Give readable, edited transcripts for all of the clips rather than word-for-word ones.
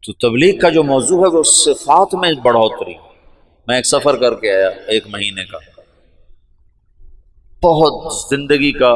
تو تبلیغ کا جو موضوع ہے وہ صفات میں بڑھوتری۔ میں ایک سفر کر کے آیا 1 مہینے کا، بہت زندگی کا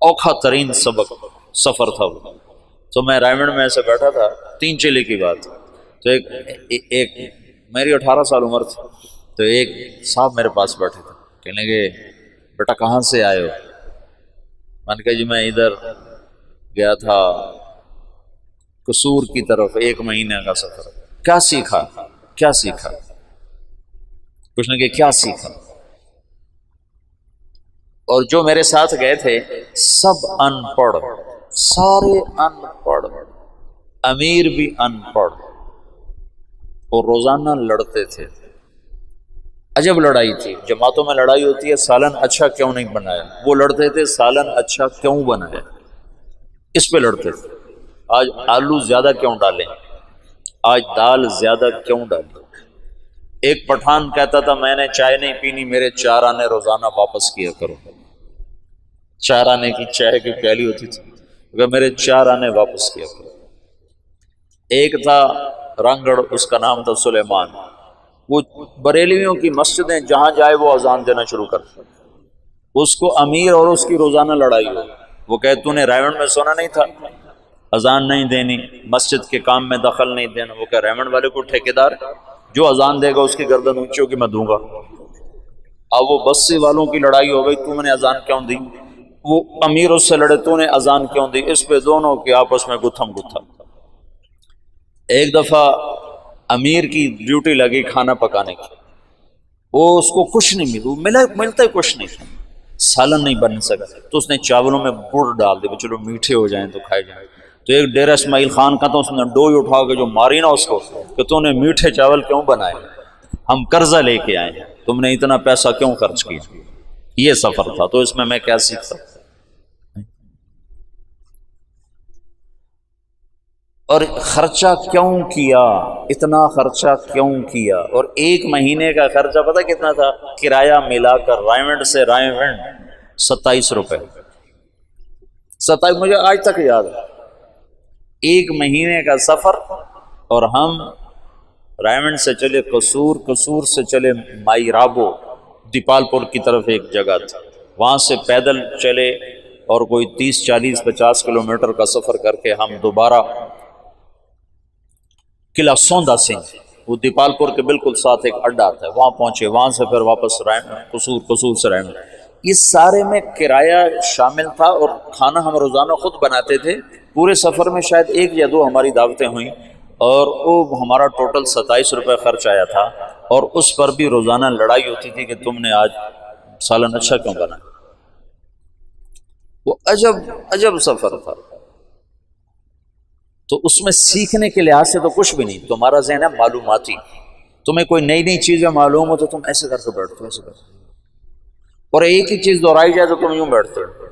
اوکھا ترین سفر تھا وہ۔ تو میں رائے میں ایسے بیٹھا تھا، 3 چلے کی بات، تو ایک میری 18 سال عمر تھی، تو ایک صاحب میرے پاس بیٹھے تھے، کہنے لگے بیٹا کہاں سے آئے ہو؟ میں نے کہا جی میں ادھر گیا تھا قصور کی طرف، 1 مہینے کا سفر۔ کیا سیکھا؟ کیا سیکھا؟ کچھ نے کہ کیا سیکھا؟ اور جو میرے ساتھ گئے تھے سب ان پڑھ، سارے ان پڑھ، امیر بھی ان پڑھ، اور روزانہ لڑتے تھے۔ عجب لڑائی تھی، جماعتوں میں لڑائی ہوتی ہے سالن اچھا کیوں نہیں بنایا، وہ لڑتے تھے سالن اچھا کیوں بنایا، اس پہ لڑتے تھے۔ آج آلو زیادہ کیوں ڈالیں، آج دال زیادہ کیوں ڈالیں۔ ایک پٹھان کہتا تھا میں نے چائے نہیں پینی، میرے 4 آنے روزانہ واپس کیا کرو۔ 4 آنے کی چائے کی پیالی ہوتی تھی، اگر میرے 4 آنے واپس کیا کرو۔ ایک تھا رنگڑ، اس کا نام تھا سلیمان، وہ بریلویوں کی مسجدیں جہاں جائے وہ اذان دینا شروع کرتا، اس کو امیر اور اس کی روزانہ لڑائی ہو۔ وہ کہے تو نے رائمنڈ میں سونا نہیں تھا، اذان نہیں دینی، مسجد کے کام میں دخل نہیں دینا۔ وہ کہ رائمنڈ والے کو ٹھیکیدار جو اذان دے گا اس کی گردن اونچی ہوگی میں دوں گا۔ اب وہ بسی والوں کی لڑائی ہو گئی، تو نے اذان کیوں دی؟ وہ امیر اس سے لڑے، تو نے اذان کیوں دی؟ اس پہ دونوں کے آپس میں گتھم گتھا۔ ایک دفعہ امیر کی ڈیوٹی لگی کھانا پکانے کی، وہ اس کو کچھ نہیں ملتا ہی کچھ نہیں، سالن نہیں بن سکا، تو اس نے چاولوں میں گڑ ڈال دے چلو میٹھے ہو جائیں تو کھائے جائیں۔ تو ایک ڈیرہ اسماعیل خان کا، تو اس نے ڈوئی اٹھا کے جو ماری نا اس کو کہ تو نے میٹھے چاول کیوں بنائے، ہم قرضہ لے کے آئے ہیں، تم نے اتنا پیسہ کیوں خرچ کیا۔ یہ سفر تھا، تو اس میں کیا سیکھتا اور خرچہ کیوں کیا، اتنا خرچہ کیوں کیا۔ اور 1 مہینے کا خرچہ پتہ کتنا تھا؟ کرایہ ملا کر رائمنڈ سے رائمنڈ 27 روپے، 27 مجھے آج تک یاد ہے۔ 1 مہینے کا سفر، اور ہم رائمنڈ سے چلے قصور، قصور سے چلے مائی رابو، دیپال پور کی طرف ایک جگہ تھی، وہاں سے پیدل چلے، اور کوئی 30 40 50 کلومیٹر کا سفر کر کے ہم دوبارہ قلعہ سوندا سنگھ، وہ دیپال پور کے بالکل ساتھ ایک اڈا آتا ہے، وہاں پہنچے، وہاں سے پھر واپس قصور، قصور سے رائمنڈ۔ اس سارے میں کرایہ شامل تھا، اور کھانا ہم روزانہ خود بناتے تھے۔ پورے سفر میں شاید 1 یا 2 ہماری دعوتیں ہوئیں، اور وہ ہمارا ٹوٹل 27 روپے خرچ آیا تھا، اور اس پر بھی روزانہ لڑائی ہوتی تھی کہ تم نے آج سالن اچھا کیوں بنا۔ وہ عجب سفر تھا۔ تو اس میں سیکھنے کے لحاظ سے تو کچھ بھی نہیں، تمہارا ذہن ہے معلوماتی، تمہیں کوئی نئی چیزیں معلوم ہو تو تم ایسے کر کے بیٹھتے ہو، ایسے کرتے، اور ایک ہی چیز دہرائی جائے تو تم یوں بیٹھتے ہو۔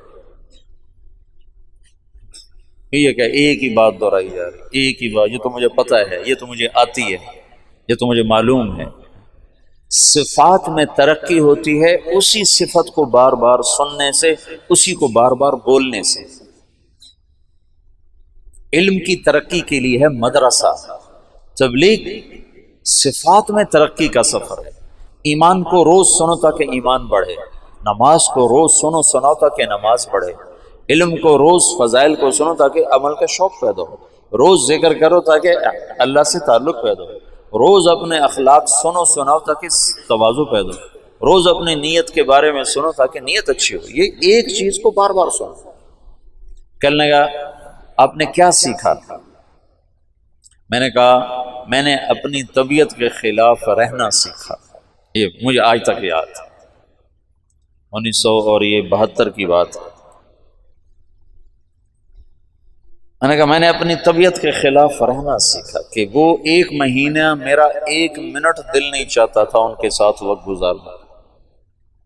یہ کیا ایک ہی بات دہرائی جا رہی، ایک ہی بات، یہ تو مجھے پتہ ہے، یہ تو مجھے آتی ہے، یہ تو مجھے معلوم ہے۔ صفات میں ترقی ہوتی ہے اسی صفت کو بار بار سننے سے، اسی کو بار بار بولنے سے۔ علم کی ترقی کے لیے ہے مدرسہ، تبلیغ صفات میں ترقی کا سفر ہے۔ ایمان کو روز سنو تاکہ ایمان بڑھے، نماز کو روز سنو تاکہ نماز بڑھے، علم کو روز فضائل کو سنو تاکہ عمل کا شوق پیدا ہو، روز ذکر کرو تاکہ اللہ سے تعلق پیدا ہو، روز اپنے اخلاق سناؤ تاکہ تواضع پیدا ہو، روز اپنی نیت کے بارے میں سنو تاکہ نیت اچھی ہو۔ یہ ایک چیز کو بار بار سنو۔ کہنے لگا آپ نے کیا سیکھا؟ میں نے کہا میں نے اپنی طبیعت کے خلاف رہنا سیکھا۔ یہ مجھے آج تک یاد ہے، 1972 کی بات ہے۔ میں نے کہا میں نے اپنی طبیعت کے خلاف رہنا سیکھا، کہ وہ 1 مہینہ میرا 1 منٹ دل نہیں چاہتا تھا ان کے ساتھ وقت گزارنا،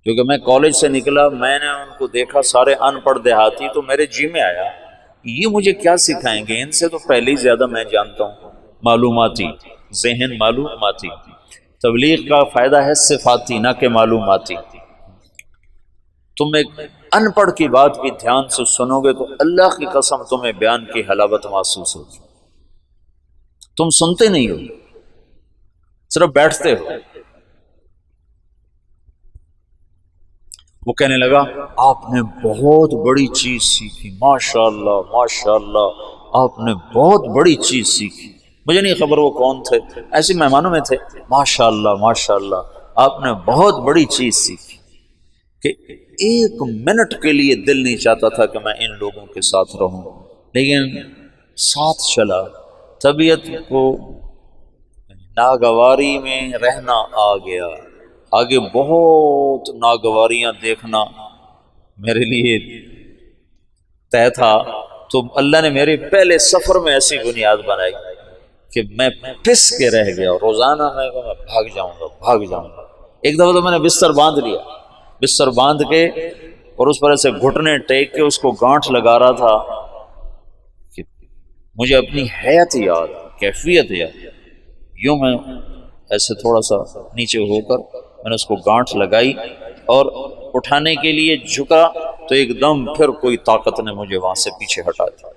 کیونکہ میں کالج سے نکلا، میں نے ان کو دیکھا سارے ان پڑھ دیہاتی، تو میرے جی میں آیا یہ مجھے کیا سکھائیں گے، ان سے تو پہلے ہی زیادہ میں جانتا ہوں، معلوماتی ذہن، معلوماتی۔ تبلیغ کا فائدہ ہے صفاتی نہ کہ معلوماتی۔ تم ایک ان پڑھ کی بات بھی دھیان سے سنو گے تو اللہ کی قسم تمہیں بیان کی حلاوت محسوس ہوگی، تم سنتے نہیں ہو، صرف بیٹھتے ہو۔ وہ کہنے لگا آپ نے بہت بڑی چیز سیکھی، ماشاء اللہ ماشاء اللہ، آپ نے بہت بڑی چیز سیکھی۔ مجھے نہیں خبر وہ کون تھے، ایسے مہمانوں میں تھے۔ ماشاء اللہ ماشاء اللہ، آپ نے بہت بڑی چیز سیکھی کہ ایک منٹ کے لیے دل نہیں چاہتا تھا کہ میں ان لوگوں کے ساتھ رہوں، لیکن ساتھ چلا۔ طبیعت کو ناگواری میں رہنا آ گیا، آگے بہت ناگواریاں دیکھنا میرے لیے طے تھا، تو اللہ نے میرے پہلے سفر میں ایسی بنیاد بنائی کہ میں پس کے رہ گیا، روزانہ میں بھاگ جاؤں گا بھاگ جاؤں گا۔ ایک دفعہ تو میں نے بستر باندھ لیا، بستر باندھ کے اور اس پر ایسے گھٹنے ٹیک کے اس کو گانٹھ لگا رہا تھا کہ مجھے اپنی حیت یاد، کیفیت یاد۔ یوں میں ایسے تھوڑا سا نیچے ہو کر میں نے اس کو گانٹھ لگائی اور اٹھانے کے لیے جھکا تو ایک دم پھر کوئی طاقت نے مجھے وہاں سے پیچھے ہٹا دیا۔